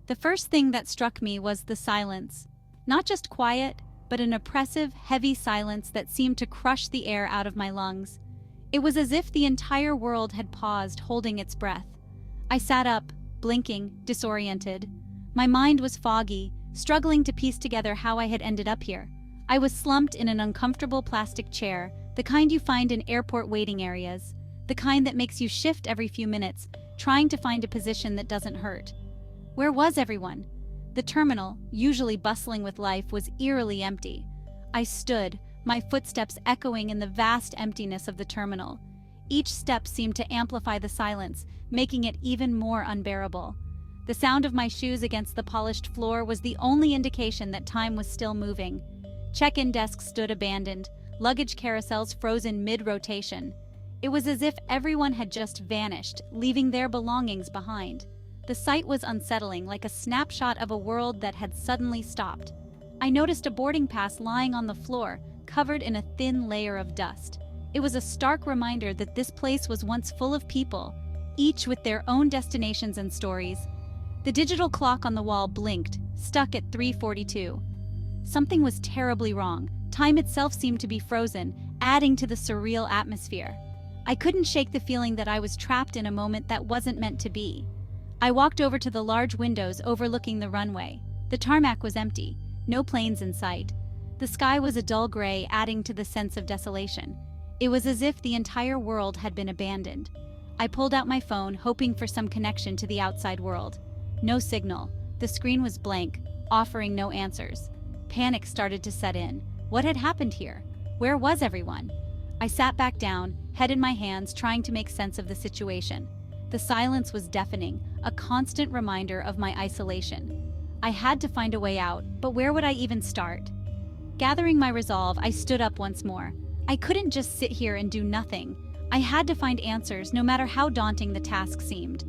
The first thing that struck me was the silence. Not just quiet, but an oppressive, heavy silence that seemed to crush the air out of my lungs. It was as if the entire world had paused, holding its breath. I sat up, blinking, disoriented. My mind was foggy, struggling to piece together how I had ended up here. I was slumped in an uncomfortable plastic chair, the kind you find in airport waiting areas, the kind that makes you shift every few minutes, trying to find a position that doesn't hurt. Where was everyone? The terminal, usually bustling with life, was eerily empty. I stood, my footsteps echoing in the vast emptiness of the terminal. Each step seemed to amplify the silence, making it even more unbearable. The sound of my shoes against the polished floor was the only indication that time was still moving. Check-in desks stood abandoned, luggage carousels frozen mid-rotation. It was as if everyone had just vanished, leaving their belongings behind. The sight was unsettling, like a snapshot of a world that had suddenly stopped. I noticed a boarding pass lying on the floor, covered in a thin layer of dust. It was a stark reminder that this place was once full of people, each with their own destinations and stories. The digital clock on the wall blinked, stuck at 3:42. Something was terribly wrong. Time itself seemed to be frozen, adding to the surreal atmosphere. I couldn't shake the feeling that I was trapped in a moment that wasn't meant to be. I walked over to the large windows overlooking the runway. The tarmac was empty, no planes in sight. The sky was a dull gray, adding to the sense of desolation. It was as if the entire world had been abandoned. I pulled out my phone, hoping for some connection to the outside world. No signal. The screen was blank, offering no answers. Panic started to set in. What had happened here? Where was everyone? I sat back down, head in my hands, trying to make sense of the situation. The silence was deafening, a constant reminder of my isolation. I had to find a way out, but where would I even start? Gathering my resolve, I stood up once more. I couldn't just sit here and do nothing. I had to find answers, no matter how daunting the task seemed.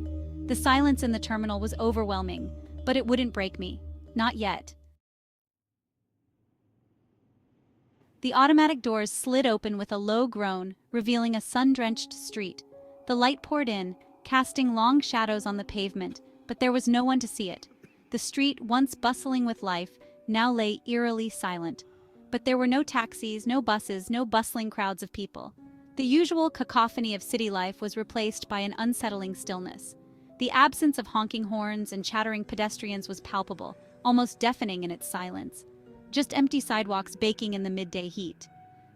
The silence in the terminal was overwhelming, but it wouldn't break me. Not yet. The automatic doors slid open with a low groan, revealing a sun-drenched street. The light poured in, casting long shadows on the pavement, but there was no one to see it. The street, once bustling with life, now lay eerily silent. But there were no taxis, no buses, no bustling crowds of people. The usual cacophony of city life was replaced by an unsettling stillness. The absence of honking horns and chattering pedestrians was palpable, almost deafening in its silence. Just empty sidewalks baking in the midday heat.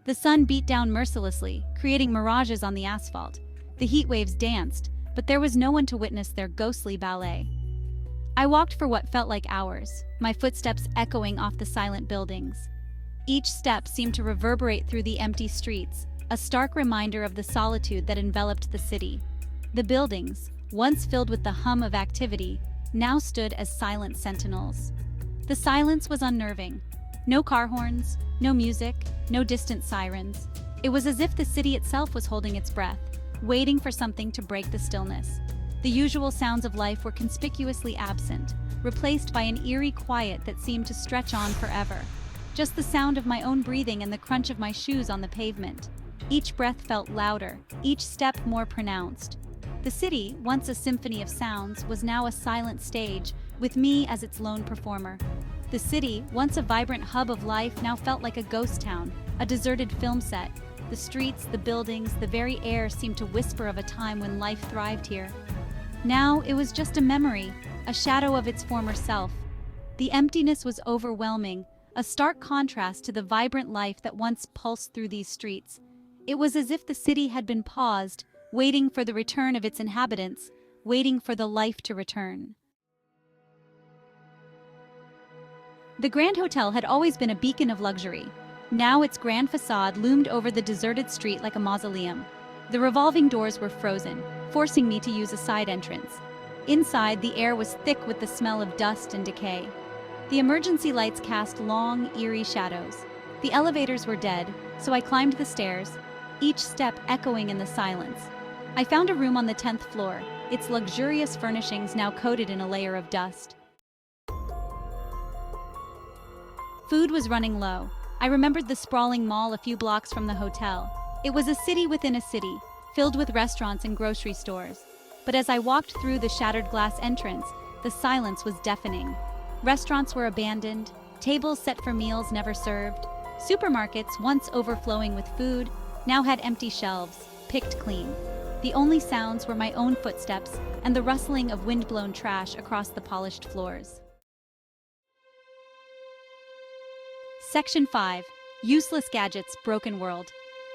The sun beat down mercilessly, creating mirages on the asphalt. The heat waves danced, but there was no one to witness their ghostly ballet. I walked for what felt like hours, my footsteps echoing off the silent buildings. Each step seemed to reverberate through the empty streets, a stark reminder of the solitude that enveloped the city. The buildings, once filled with the hum of activity, now stood as silent sentinels. The silence was unnerving. No car horns, no music, no distant sirens. It was as if the city itself was holding its breath, waiting for something to break the stillness. The usual sounds of life were conspicuously absent, replaced by an eerie quiet that seemed to stretch on forever. Just the sound of my own breathing and the crunch of my shoes on the pavement. Each breath felt louder, each step more pronounced. The city, once a symphony of sounds, was now a silent stage, with me as its lone performer. The city, once a vibrant hub of life, now felt like a ghost town, a deserted film set. The streets, the buildings, the very air seemed to whisper of a time when life thrived here. Now it was just a memory, a shadow of its former self. The emptiness was overwhelming, a stark contrast to the vibrant life that once pulsed through these streets. It was as if the city had been paused, waiting for the return of its inhabitants, waiting for the life to return. The Grand Hotel had always been a beacon of luxury. Now its grand facade loomed over the deserted street like a mausoleum. The revolving doors were frozen, forcing me to use a side entrance. Inside, the air was thick with the smell of dust and decay. The emergency lights cast long, eerie shadows. The elevators were dead, so I climbed the stairs, each step echoing in the silence. I found a room on the 10th floor, its luxurious furnishings now coated in a layer of dust. Food was running low. I remembered the sprawling mall a few blocks from the hotel. It was a city within a city, filled with restaurants and grocery stores. But as I walked through the shattered glass entrance, the silence was deafening. Restaurants were abandoned, tables set for meals never served. Supermarkets, once overflowing with food, now had empty shelves, picked clean. The only sounds were my own footsteps and the rustling of wind-blown trash across the polished floors. Section 5. Useless gadgets, broken world.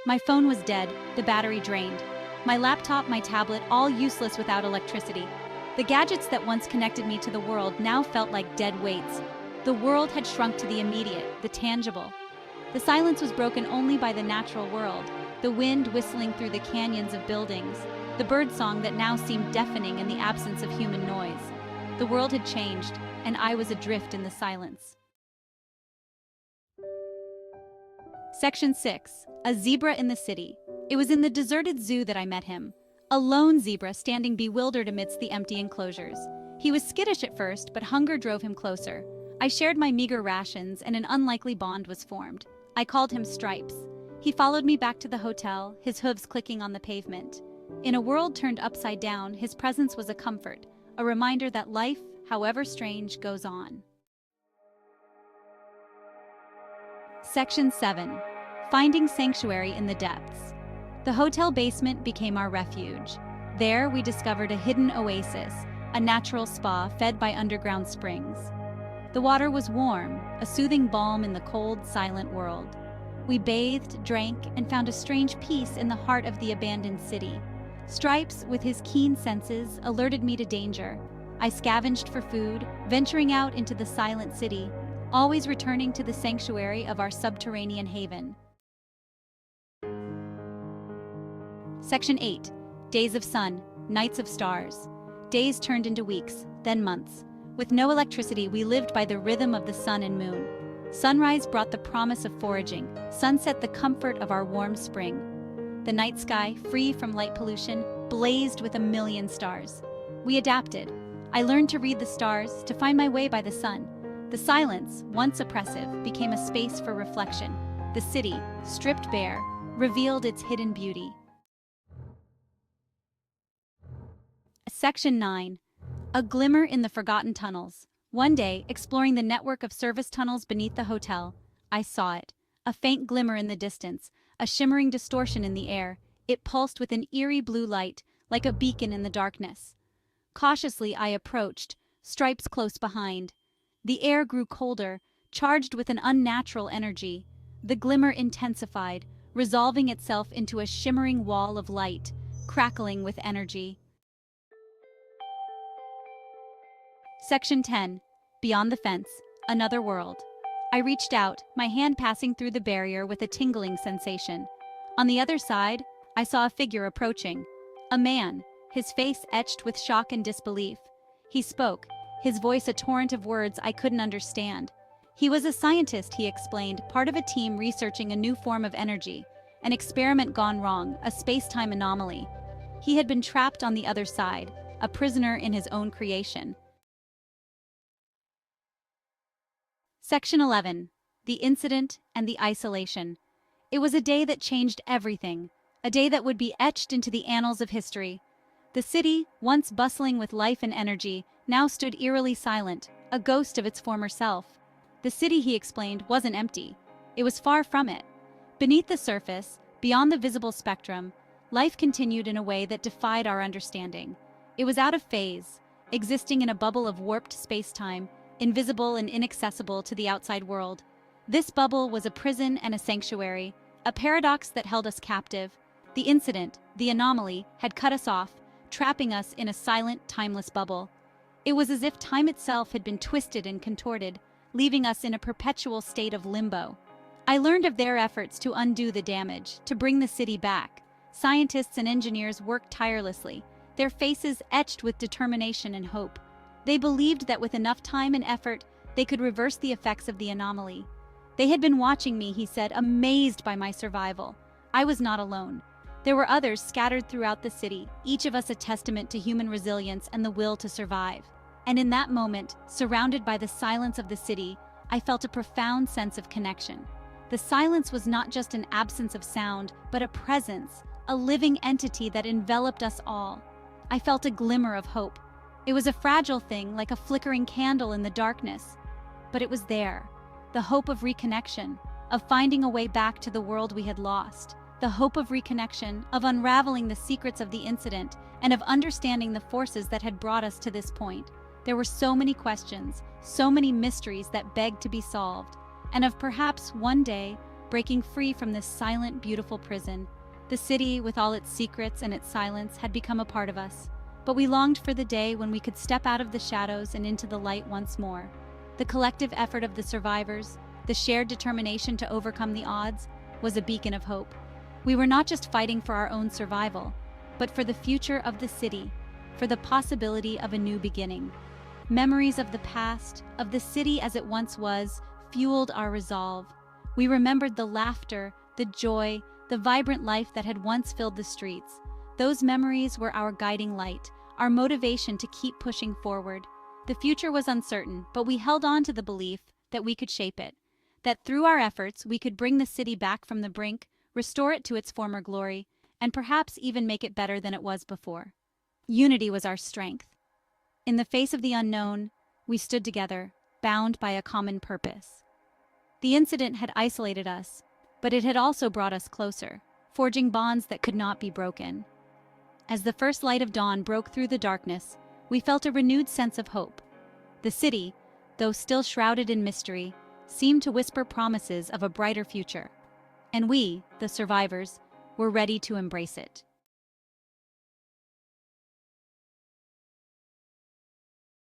My phone was dead, the battery drained. My laptop, my tablet, all useless without electricity. The gadgets that once connected me to the world now felt like dead weights. The world had shrunk to the immediate, the tangible. The silence was broken only by the natural world, the wind whistling through the canyons of buildings, the birdsong that now seemed deafening in the absence of human noise. The world had changed, and I was adrift in the silence. Section 6. A zebra in the city. It was in the deserted zoo that I met him. A lone zebra standing bewildered amidst the empty enclosures. He was skittish at first, but hunger drove him closer. I shared my meager rations, and an unlikely bond was formed. I called him Stripes. He followed me back to the hotel, his hooves clicking on the pavement. In a world turned upside down, his presence was a comfort, a reminder that life, however strange, goes on. Section 7. Finding sanctuary in the depths. The hotel basement became our refuge. There we discovered a hidden oasis, a natural spa fed by underground springs. The water was warm, a soothing balm in the cold, silent world. We bathed, drank, and found a strange peace in the heart of the abandoned city. Stripes, with his keen senses, alerted me to danger. I scavenged for food, venturing out into the silent city, always returning to the sanctuary of our subterranean haven. Section 8. Days of sun, nights of stars. Days turned into weeks, then months. With no electricity, we lived by the rhythm of the sun and moon. Sunrise brought the promise of foraging, sunset the comfort of our warm spring. The night sky, free from light pollution, blazed with a million stars. We adapted. I learned to read the stars, to find my way by the sun. The silence, once oppressive, became a space for reflection. The city, stripped bare, revealed its hidden beauty. Section 9. A glimmer in the forgotten tunnels. One day, exploring the network of service tunnels beneath the hotel, I saw it. A faint glimmer in the distance, a shimmering distortion in the air. It pulsed with an eerie blue light, like a beacon in the darkness. Cautiously, I approached, Stripes close behind. The air grew colder, charged with an unnatural energy. The glimmer intensified, resolving itself into a shimmering wall of light, crackling with energy. Section 10. Beyond the fence, another world. I reached out, my hand passing through the barrier with a tingling sensation. On the other side, I saw a figure approaching. A man, his face etched with shock and disbelief. He spoke, his voice a torrent of words I couldn't understand. He was a scientist, he explained, part of a team researching a new form of energy, an experiment gone wrong, a space-time anomaly. He had been trapped on the other side, a prisoner in his own creation. Section 11. The incident and the isolation. It was a day that changed everything, a day that would be etched into the annals of history. The city, once bustling with life and energy, now stood eerily silent, a ghost of its former self. The city, he explained, wasn't empty. It was far from it. Beneath the surface, beyond the visible spectrum, life continued in a way that defied our understanding. It was out of phase, existing in a bubble of warped space-time, invisible and inaccessible to the outside world. This bubble was a prison and a sanctuary, a paradox that held us captive. The incident, the anomaly, had cut us off, trapping us in a silent, timeless bubble. It was as if time itself had been twisted and contorted, leaving us in a perpetual state of limbo. I learned of their efforts to undo the damage, to bring the city back. Scientists and engineers worked tirelessly, their faces etched with determination and hope. They believed that with enough time and effort, they could reverse the effects of the anomaly. They had been watching me, he said, amazed by my survival. I was not alone. There were others scattered throughout the city, each of us a testament to human resilience and the will to survive. And in that moment, surrounded by the silence of the city, I felt a profound sense of connection. The silence was not just an absence of sound, but a presence, a living entity that enveloped us all. I felt a glimmer of hope. It was a fragile thing, like a flickering candle in the darkness. But it was there. The hope of reconnection, of finding a way back to the world we had lost. The hope of reconnection, of unraveling the secrets of the incident, and of understanding the forces that had brought us to this point. There were so many questions, so many mysteries that begged to be solved, and of perhaps one day breaking free from this silent, beautiful prison. The city, with all its secrets and its silence, had become a part of us. But we longed for the day when we could step out of the shadows and into the light once more. The collective effort of the survivors, the shared determination to overcome the odds, was a beacon of hope. We were not just fighting for our own survival, but for the future of the city, for the possibility of a new beginning. Memories of the past, of the city as it once was, fueled our resolve. We remembered the laughter, the joy, the vibrant life that had once filled the streets. Those memories were our guiding light, our motivation to keep pushing forward. The future was uncertain, but we held on to the belief that we could shape it, that through our efforts we could bring the city back from the brink, restore it to its former glory, and perhaps even make it better than it was before. Unity was our strength. In the face of the unknown, we stood together, bound by a common purpose. The incident had isolated us, but it had also brought us closer, forging bonds that could not be broken. As the first light of dawn broke through the darkness, we felt a renewed sense of hope. The city, though still shrouded in mystery, seemed to whisper promises of a brighter future. And we, the survivors, were ready to embrace it.